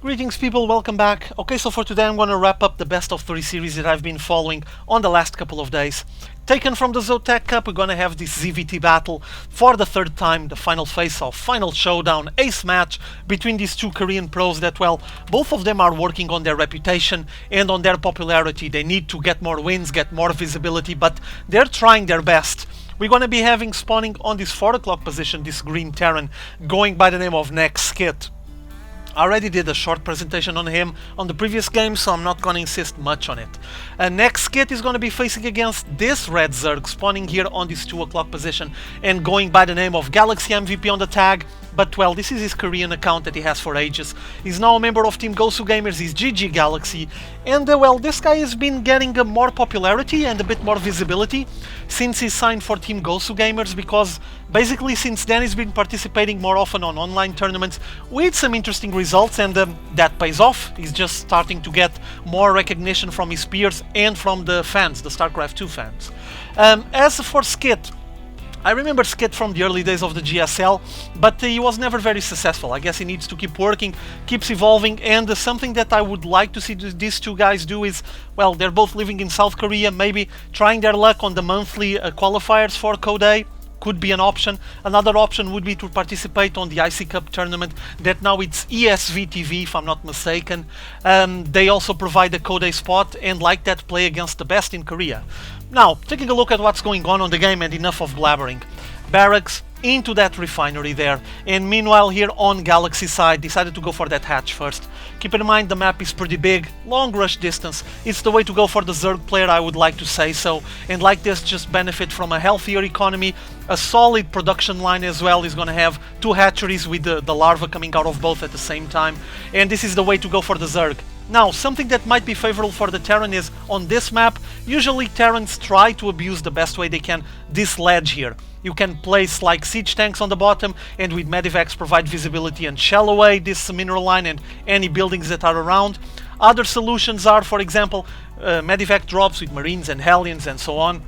Greetings people, welcome back. Okay, so for today I'm going to wrap up the best of 3 series that I've been following on the last couple of days. Taken from the ZOTAC Cup, we're going to have this ZVT battle for the third time, the final face-off, final showdown, ace match between these two Korean pros that, well, both of them are working on their reputation and on their popularity. They need to get more wins, get more visibility, but they're trying their best. We're going to be having spawning on this 4 o'clock position, this green Terran, going by the name of NEXSkit. I already did a short presentation on him on the previous game, so I'm not going to insist much on it. NEXSkit is going to be facing against this red Zerg, spawning here on this 2 o'clock position and going by the name of GalaxyMvP on the tag. But well, this is his Korean account that he has for ages. He's now a member of Team GoSuGamers, he's GGGalaxy, and well, this guy has been getting more popularity and a bit more visibility since he signed for Team GoSuGamers, because basically since then he's been participating more often on online tournaments with some interesting results, and that pays off. He's just starting to get more recognition from his peers and from the fans, the Starcraft 2 fans. As for Skit, I remember Skit from the early days of the GSL, but he was never very successful. I guess he needs to keep working, keeps evolving, and something that I would like to see these two guys do is, well, they're both living in South Korea, maybe trying their luck on the monthly qualifiers for Code A. Could be an option. Another option would be to participate on the IC Cup tournament that now it's ESVTV, if I'm not mistaken. They also provide a Code A spot and like that play against the best in Korea. Now, taking a look at what's going on the game, and enough of blabbering. Barracks into that refinery there, and meanwhile here on Galaxy side decided to go for that hatch first. Keep in mind the map is pretty big, long rush distance, it's the way to go for the Zerg player, I would like to say so, and like this just benefit from a healthier economy, a solid production line as well. Is gonna have 2 hatcheries with the larva coming out of both at the same time, and this is the way to go for the Zerg. Now, something that might be favorable for the Terran is, on this map, usually Terrans try to abuse the best way they can this ledge here. You can place like siege tanks on the bottom, and with medivacs provide visibility and shell away this mineral line and any buildings that are around. Other solutions are, for example, medivac drops with marines and hellions and so on.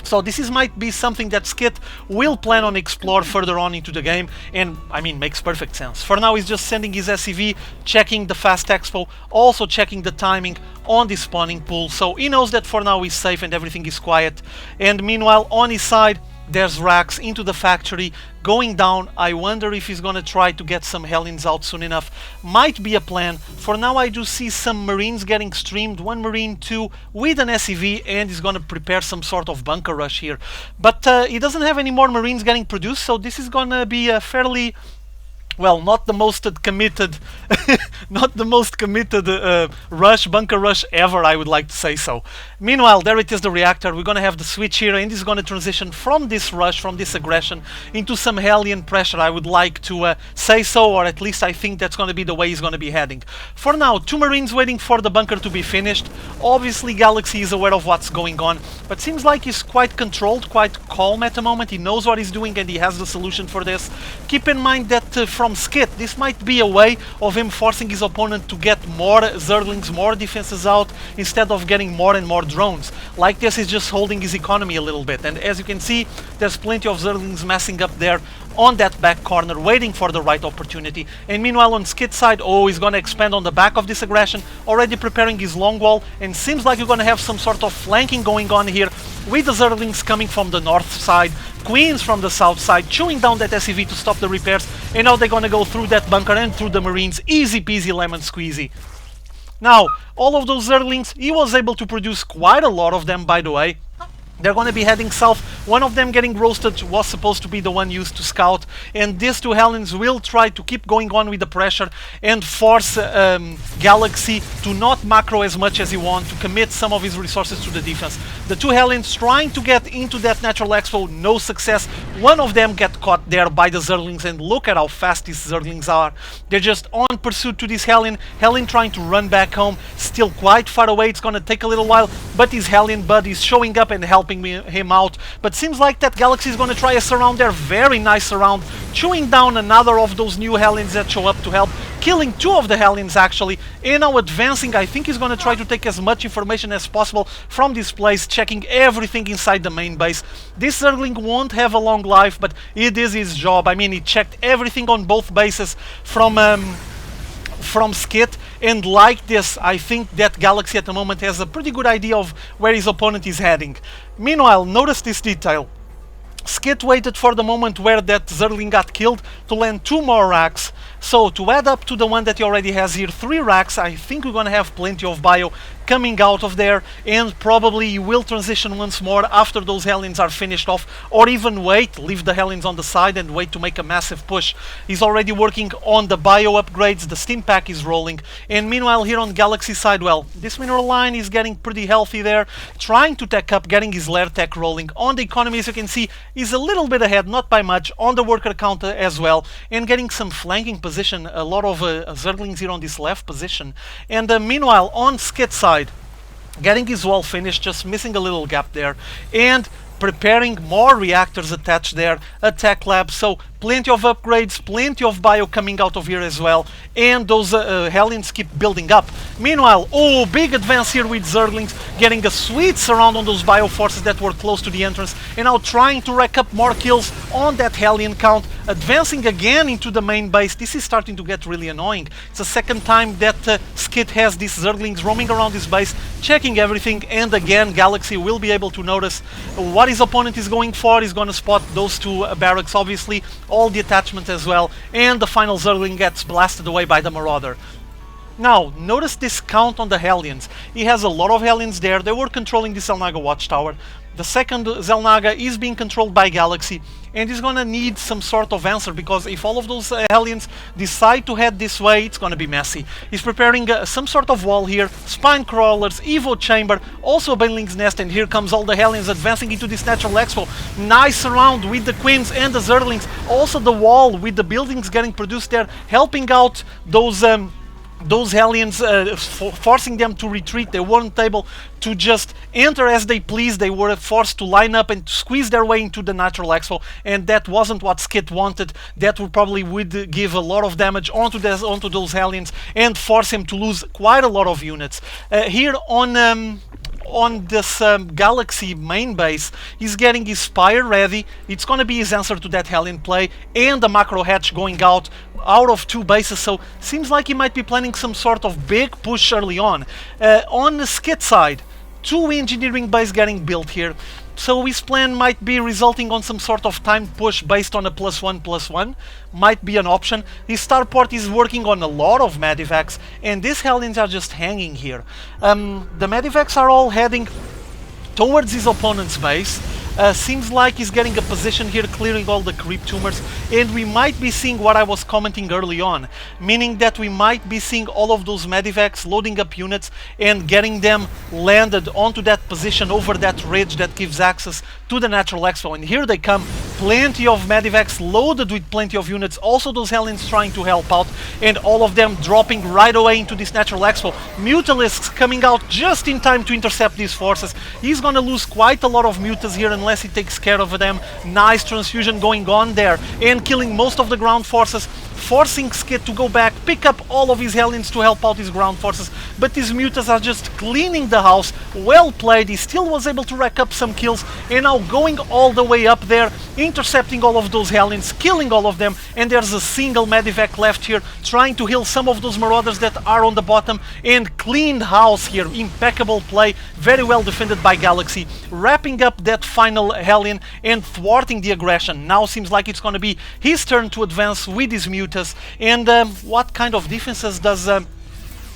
So this might be something that Skit will plan on explore further on into the game, and I mean, makes perfect sense. For now he's just sending his SCV, checking the fast expo, also checking the timing on the spawning pool, so he knows that for now he's safe and everything is quiet. And meanwhile on his side there's Rax into the factory, going down. I wonder if he's gonna try to get some Hellions out soon enough. Might be a plan. For now I do see some Marines getting streamed, 1 Marine, 2 with an SCV, and he's gonna prepare some sort of bunker rush here. But he doesn't have any more Marines getting produced, so this is gonna be a fairly, well, not the most committed not the most committed bunker rush ever, I would like to say so. Meanwhile, there it is, the reactor. We're gonna have the switch here, and it's gonna transition from this rush, from this aggression, into some Hellion pressure, I would like to say so, or at least I think that's gonna be the way he's gonna be heading. For now, 2 Marines waiting for the bunker to be finished. Obviously Galaxy is aware of what's going on, but seems like he's quite controlled, quite calm at the moment. He knows what he's doing and he has the solution for this. Keep in mind that from Skit, this might be a way of him forcing his opponent to get more Zerglings, more defenses out, instead of getting more and more drones. Like this, he's just holding his economy a little bit, and as you can see, there's plenty of Zerglings messing up there on that back corner, waiting for the right opportunity. And meanwhile on Skit's side, oh, he's gonna expand on the back of this aggression, already preparing his long wall, and seems like you're gonna have some sort of flanking going on here, with the Zerglings coming from the north side, Queens from the south side, chewing down that SCV to stop the repairs, and now they're gonna go through that bunker and through the Marines, easy peasy lemon squeezy. Now, all of those Zerglings, he was able to produce quite a lot of them, by the way. They're going to be heading south. One of them getting roasted was supposed to be the one used to scout, and these 2 Hellions will try to keep going on with the pressure and force Galaxy to not macro as much as he wants, to commit some of his resources to the defense. The 2 Hellions trying to get into that natural expo, no success. One of them get caught there by the Zerglings, and look at how fast these Zerglings are. They're just on pursuit to this Hellion. Hellion trying to run back home, still quite far away. It's gonna take a little while, but his Hellion bud is showing up and helping him out. But seems like that Galaxy is gonna try a surround there, very nice surround, chewing down another of those new Hellions that show up to help, killing 2 of the Hellions actually, and now advancing. I think he's gonna try to take as much information as possible from this place, checking everything inside the main base. This Zergling won't have a long life, but it is his job. I mean, he checked everything on both bases from from Skit, and like this, I think that Galaxy at the moment has a pretty good idea of where his opponent is heading. Meanwhile, notice this detail. Skit waited for the moment where that Zergling got killed to land 2 more racks. So to add up to the one that he already has here, 3 racks, I think we're gonna have plenty of bio coming out of there, and probably he will transition once more after those Hellions are finished off, or even wait, leave the Hellions on the side and wait to make a massive push. He's already working on the bio upgrades, the Steam Pack is rolling, and meanwhile here on Galaxy side, well, this mineral line is getting pretty healthy there, trying to tech up, getting his lair tech rolling. On the economy, as you can see, is a little bit ahead, not by much, on the worker count as well, and getting some flanking position, a lot of Zerglings here on this left position. And meanwhile, on Skit side, getting his wall finished, just missing a little gap there, and preparing more reactors attached there, a tech lab, so plenty of upgrades, plenty of bio coming out of here as well, and those Hellions keep building up. Meanwhile, oh, big advance here with Zerglings, getting a sweet surround on those bio forces that were close to the entrance, and now trying to rack up more kills on that Hellion count, advancing again into the main base. This is starting to get really annoying. It's the second time that Skit has these Zerglings roaming around his base, checking everything, and again Galaxy will be able to notice what his opponent is going for. He's going to spot those 2 barracks, obviously, all the attachments as well, and the final Zergling gets blasted away by the Marauder. Now, notice this count on the Hellions. He has a lot of Hellions there. They were controlling the Xel'Naga watchtower. The second Xel'Naga is being controlled by Galaxy, and he's gonna need some sort of answer, because if all of those Hellions decide to head this way, it's gonna be messy. He's preparing some sort of wall here, spine crawlers, Evo chamber, also a Baneling's nest, and here comes all the Hellions advancing into this natural expo. Nice surround with the Queens and the Zerglings, also the wall with the buildings getting produced there, helping out those Hellions, forcing them to retreat. They weren't able to just enter as they pleased. They were forced to line up and to squeeze their way into the natural expo, and that wasn't what Skit wanted. That would give a lot of damage onto those Hellions and force him to lose quite a lot of units. Here on this Galaxy main base, he's getting his Spire ready. It's gonna be his answer to that Hellion play, and the macro hatch going out of 2 bases, so seems like he might be planning some sort of big push early on. On the Skit side, 2 engineering bases getting built here, so his plan might be resulting on some sort of timed push based on a +1/+1, might be an option. His starport is working on a lot of Medivacs, and these Hellions are just hanging here. The Medivacs are all heading towards his opponent's base. Seems like he's getting a position here, clearing all the creep tumors, and we might be seeing what I was commenting early on, meaning that we might be seeing all of those Medivacs loading up units and getting them landed onto that position over that ridge that gives access to the natural expo. And here they come, plenty of Medivacs loaded with plenty of units, also those Hellions trying to help out, and all of them dropping right away into this natural expo. Mutalisks coming out just in time to intercept these forces. He's gonna lose quite a lot of mutas here unless he takes care of them. Nice transfusion going on there, and killing most of the ground forces, forcing Skit to go back, pick up all of his Hellions to help out his ground forces, but these mutas are just cleaning the house. Well played, he still was able to rack up some kills, and now going all the way up there, intercepting all of those Hellions, killing all of them, and there's a single Medivac left here, trying to heal some of those Marauders that are on the bottom, and cleaned house here. Impeccable play, very well defended by Galaxy, wrapping up that final Hellion and thwarting the aggression. Now seems like it's gonna be his turn to advance with his mutas. And what kind of defenses does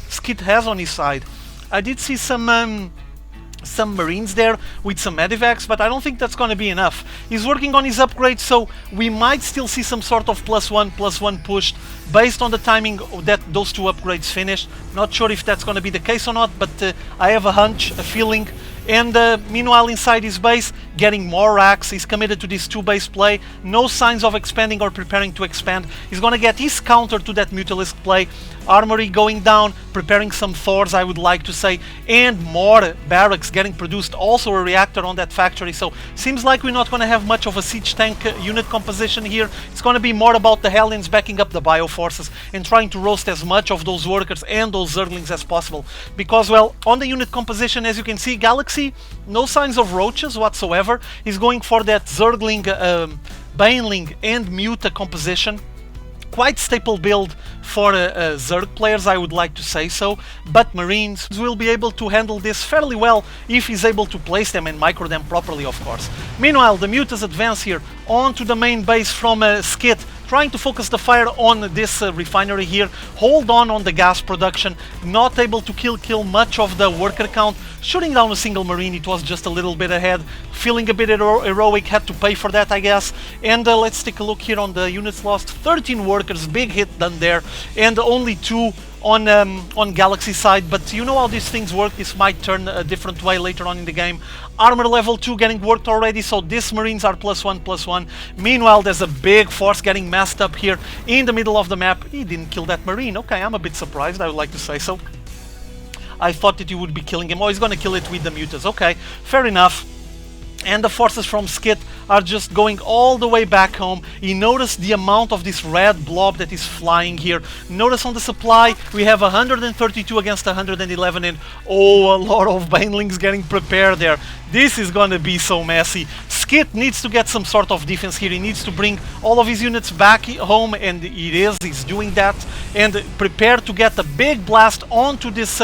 Skit has on his side? I did see some Marines there with some Medivacs, but I don't think that's going to be enough. He's working on his upgrades, so we might still see some sort of +1/+1 pushed based on the timing that those 2 upgrades finished. Not sure if that's going to be the case or not, but I have a hunch, a feeling. And meanwhile, inside his base, getting more racks. He's committed to this 2-base play. No signs of expanding or preparing to expand. He's gonna get his counter to that Mutalisk play. Armory going down, preparing some Thors, I would like to say, and more barracks getting produced. Also a reactor on that factory. So seems like we're not gonna have much of a siege tank unit composition here. It's gonna be more about the Hellions backing up the bio forces and trying to roast as much of those workers and those Zerglings as possible. Because, well, on the unit composition, as you can see, Galaxy, no signs of roaches whatsoever. He's going for that Zergling, Baneling and Muta composition. quite staple build for Zerg players, I would like to say so, but Marines will be able to handle this fairly well if he's able to place them and micro them properly, of course. Meanwhile, the Mutas advance here onto the main base from Skit, trying to focus the fire on this refinery here, hold on the gas production, not able to kill much of the worker count, shooting down a single Marine. It was just a little bit ahead, feeling a bit heroic, had to pay for that, I guess. And let's take a look here on the units lost. 13 workers, big hit done there, and only 2 on Galaxy side, but you know how these things work. This might turn a different way later on in the game. Armor level 2 getting worked already, so these Marines are +1/+1. Meanwhile, there's a big force getting messed up here in the middle of the map. He didn't kill that Marine. Okay, I'm a bit surprised, I would like to say so. I thought that you would be killing him. Oh, he's gonna kill it with the Mutas. Okay, fair enough. And the forces from Skit are just going all the way back home. You notice the amount of this red blob that is flying here. Notice on the supply, we have 132 against 111, and oh, a lot of banelings getting prepared there. This is gonna be so messy. Skit needs to get some sort of defense here. He needs to bring all of his units back home, and he's doing that. And prepare to get a big blast onto this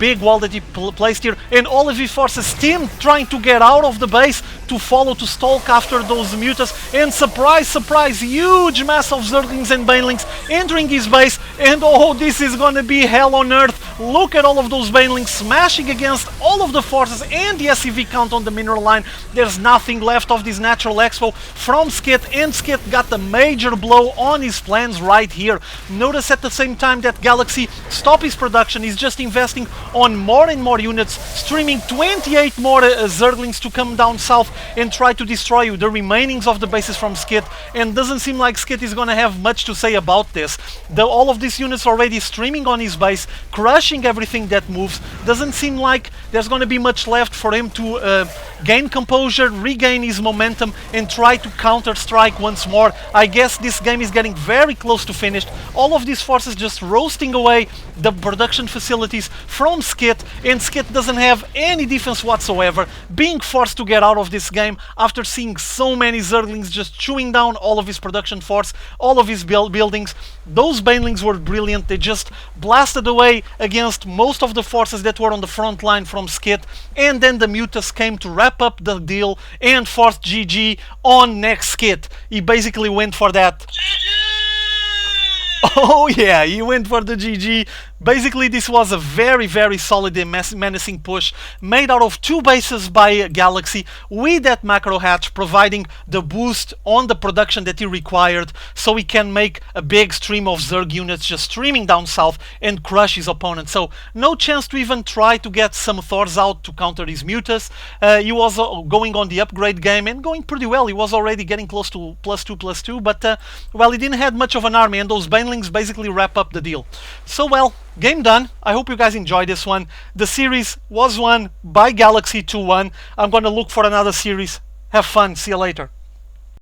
big wall that he placed here. And all of his forces still trying to get out of the base to follow, to stalk after those Mutas. And surprise, surprise, huge mass of Zerglings and Banelings entering his base. And oh, this is gonna be hell on earth. Look at all of those Banelings smashing against all of the forces and the SCV count on the mineral line. There's nothing left of this natural expo from Skit, and Skit got a major blow on his plans right here. Notice at the same time that Galaxy stopped his production. He's just investing on more and more units, streaming 28 more Zerglings to come down south and try to destroy the remainings of the bases from Skit. And doesn't seem like Skit is gonna have much to say about this. All of these units already streaming on his base, crushing everything that moves. Doesn't seem like there's gonna be much left for him to gain composure, regain his momentum, and try to counter-strike once more. I guess this game is getting very close to finished. All of these forces just roasting away the production facilities from Skit, and Skit doesn't have any defense whatsoever, being forced to get out of this game after seeing so many Zerglings just chewing down all of his production force, all of his buildings. Those Banelings were brilliant. They just blasted away against most of the forces that were on the front line from Skit, and then the Mutas came to wrap up the deal and forced GG on NEXSkit. He basically went for that. Oh yeah, he went for the GG. Basically, this was a very, very solid and menacing push made out of 2 bases by Galaxy, with that macro hatch providing the boost on the production that he required, so he can make a big stream of Zerg units just streaming down south and crush his opponent. So no chance to even try to get some Thors out to counter his Mutas. He was going on the upgrade game and going pretty well. He was already getting close to +2/+2, but well, he didn't have much of an army, and those Banelings basically wrap up the deal. So well, game done. I hope you guys enjoyed this one. The series was won by Galaxy 2-1. I'm gonna look for another series. Have fun. See you later.